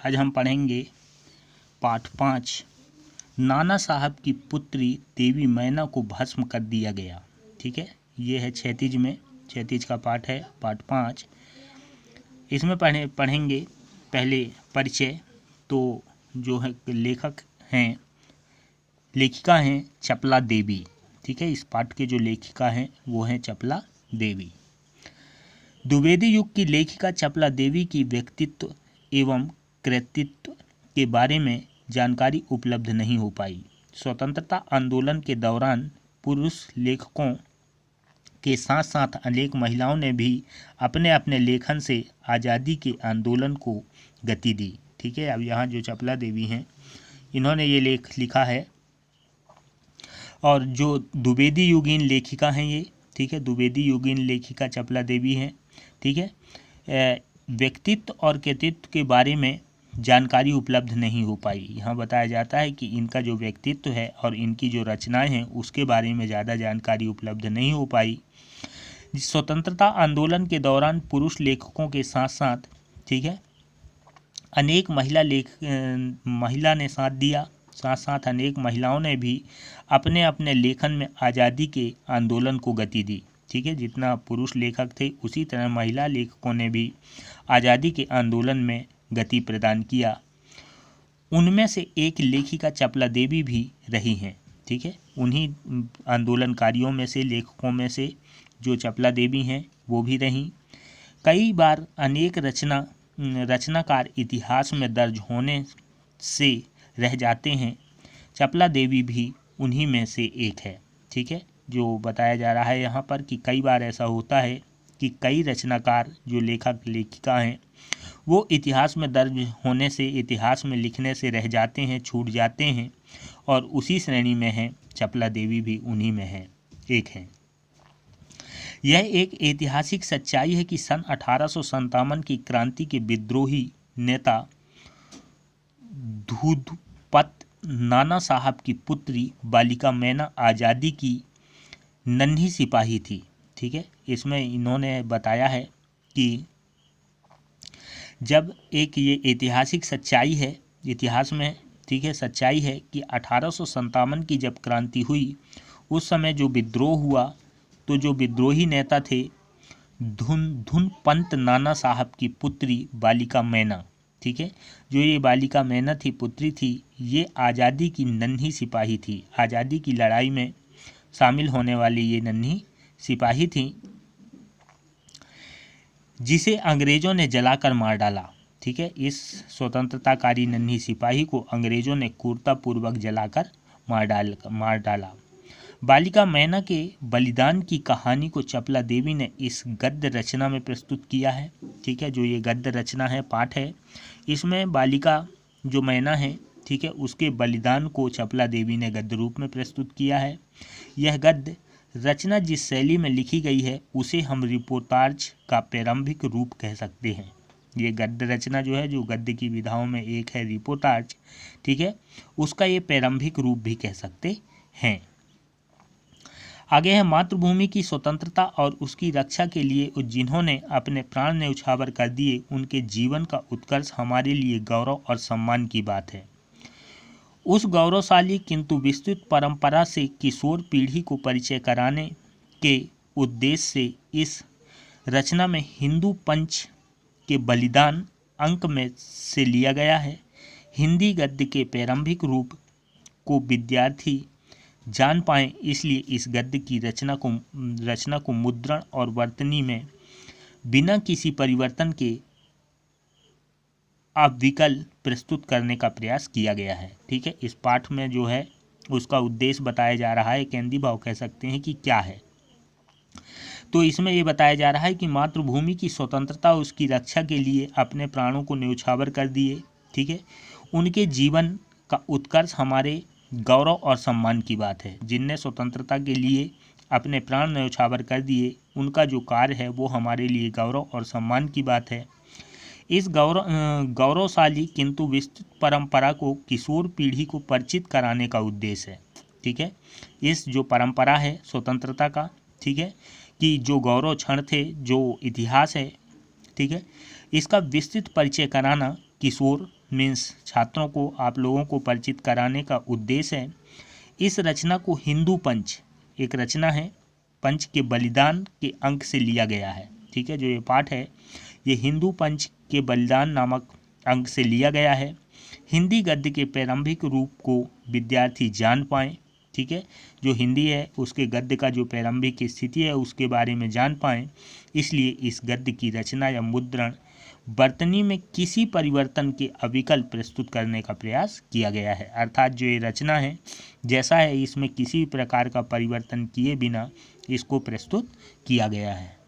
आज हम पढ़ेंगे पाठ 5। नाना साहब की पुत्री देवी मैना को भस्म कर दिया गया। ठीक है, ये है क्षैतिज का पाठ है, पाठ 5। इसमें पढ़ेंगे पहले परिचय। तो जो है लेखिका हैं चपला देवी। ठीक है, इस पाठ के जो लेखिका हैं वो हैं चपला देवी। द्विवेदी युग की लेखिका चपला देवी की व्यक्तित्व एवं कृतित्व के बारे में जानकारी उपलब्ध नहीं हो पाई। स्वतंत्रता आंदोलन के दौरान पुरुष लेखकों के साथ साथ अनेक महिलाओं ने भी अपने अपने लेखन से आज़ादी के आंदोलन को गति दी। ठीक है, अब यहाँ जो चपला देवी हैं इन्होंने ये लेख लिखा है, और जो द्विवेदी युगीन लेखिका हैं ये, ठीक है, द्विवेदी युगीन लेखिका चपला देवी हैं। ठीक है, व्यक्तित्व और कृतित्व के बारे में जानकारी उपलब्ध नहीं हो पाई। यहाँ बताया जाता है कि इनका जो व्यक्तित्व है और इनकी जो रचनाएं हैं उसके बारे में ज़्यादा जानकारी उपलब्ध नहीं हो पाई। स्वतंत्रता आंदोलन के दौरान पुरुष लेखकों के साथ साथ, ठीक है, अनेक महिला ने साथ दिया, साथ साथ अनेक महिलाओं ने भी अपने अपने लेखन में आज़ादी के आंदोलन को गति दी। ठीक है, जितना पुरुष लेखक थे उसी तरह महिला लेखकों ने भी आज़ादी के आंदोलन में गति प्रदान किया। उनमें से एक लेखिका चपला देवी भी रही हैं। ठीक है, उन्हीं आंदोलनकारियों में से, लेखकों में से जो चपला देवी हैं वो भी रहीं। कई बार अनेक रचनाकार इतिहास में दर्ज होने से रह जाते हैं। चपला देवी भी उन्हीं में से एक है। ठीक है, जो बताया जा रहा है यहाँ पर कि कई बार ऐसा होता है कि कई रचनाकार जो लेखक लेखिका हैं वो इतिहास में दर्ज होने से, इतिहास में लिखने से रह जाते हैं, छूट जाते हैं, और उसी श्रेणी में हैं चपला देवी भी उन्हीं में है, एक हैं। यह एक ऐतिहासिक सच्चाई है कि सन 1857 की क्रांति के विद्रोही नेता धूधपत नाना साहब की पुत्री बालिका मैना आज़ादी की नन्ही सिपाही थी। ठीक है, इसमें इन्होंने बताया है कि जब एक ये ऐतिहासिक सच्चाई है इतिहास में, ठीक है, सच्चाई है कि 1857 की जब क्रांति हुई उस समय जो विद्रोह हुआ, तो जो विद्रोही नेता थे धुनपंत नाना साहब की पुत्री बालिका मैना, ठीक है, जो ये बालिका मैना थी, पुत्री थी, ये आज़ादी की नन्ही सिपाही थी। आज़ादी की लड़ाई में शामिल होने वाली ये नन्ही सिपाही थी जिसे अंग्रेज़ों ने जलाकर मार डाला। ठीक है, इस स्वतंत्रताकारी नन्ही सिपाही को अंग्रेज़ों ने क्रूरतापूर्वक जलाकर मार डाला। बालिका मैना के बलिदान की कहानी को चपला देवी ने इस गद्य रचना में प्रस्तुत किया है। ठीक है, जो ये गद्य रचना है, पाठ है, इसमें बालिका जो मैना है, ठीक है, उसके बलिदान को चपला देवी ने गद्य रूप में प्रस्तुत किया है। यह गद्य रचना जिस शैली में लिखी गई है उसे हम रिपोर्टाज का प्रारंभिक रूप कह सकते हैं। ये गद्य रचना जो है, जो गद्य की विधाओं में एक है रिपोर्टाज, ठीक है, उसका ये प्रारंभिक रूप भी कह सकते हैं। आगे है मातृभूमि की स्वतंत्रता और उसकी रक्षा के लिए जिन्होंने अपने प्राण न्यौछावर कर दिए, उनके जीवन का उत्कर्ष हमारे लिए गौरव और सम्मान की बात है। उस गौरवशाली किंतु विस्तृत परंपरा से किशोर पीढ़ी को परिचय कराने के उद्देश्य से इस रचना में हिंदू पंच के बलिदान अंक में से लिया गया है। हिंदी गद्य के प्रारंभिक रूप को विद्यार्थी जान पाएँ, इसलिए इस गद्य की रचना को मुद्रण और वर्तनी में बिना किसी परिवर्तन के अविकल प्रस्तुत करने का प्रयास किया गया है। ठीक है, इस पाठ में जो है उसका उद्देश्य बताया जा रहा है, केंद्रीय भाव कह सकते हैं कि क्या है। तो इसमें ये बताया जा रहा है कि मातृभूमि की स्वतंत्रता, उसकी रक्षा के लिए अपने प्राणों को न्यौछावर कर दिए, ठीक है, उनके जीवन का उत्कर्ष हमारे गौरव और सम्मान की बात है। जिनने स्वतंत्रता के लिए अपने प्राण न्यौछावर कर दिए, उनका जो कार्य है वो हमारे लिए गौरव और सम्मान की बात है। इस गौरवशाली किंतु विस्तृत परंपरा को किशोर पीढ़ी को परिचित कराने का उद्देश्य है। ठीक है, इस जो परंपरा है स्वतंत्रता का, ठीक है, कि जो गौरव क्षण थे, जो इतिहास है, ठीक है, इसका विस्तृत परिचय कराना किशोर मीन्स छात्रों को, आप लोगों को परिचित कराने का उद्देश्य है। इस रचना को हिंदू पंच, एक रचना है, पंच के बलिदान के अंक से लिया गया है। ठीक है, जो ये पाठ है ये हिंदू पंच के बलिदान नामक अंक से लिया गया है। हिंदी गद्य के प्रारंभिक रूप को विद्यार्थी जान पाएँ। ठीक है, जो हिंदी है उसके गद्य का जो प्रारंभिक स्थिति है उसके बारे में जान पाएँ, इसलिए इस गद्य की रचना या मुद्रण वर्तनी में किसी परिवर्तन के अविकल प्रस्तुत करने का प्रयास किया गया है। अर्थात जो ये रचना है जैसा है इसमें किसी प्रकार का परिवर्तन किए बिना इसको प्रस्तुत किया गया है।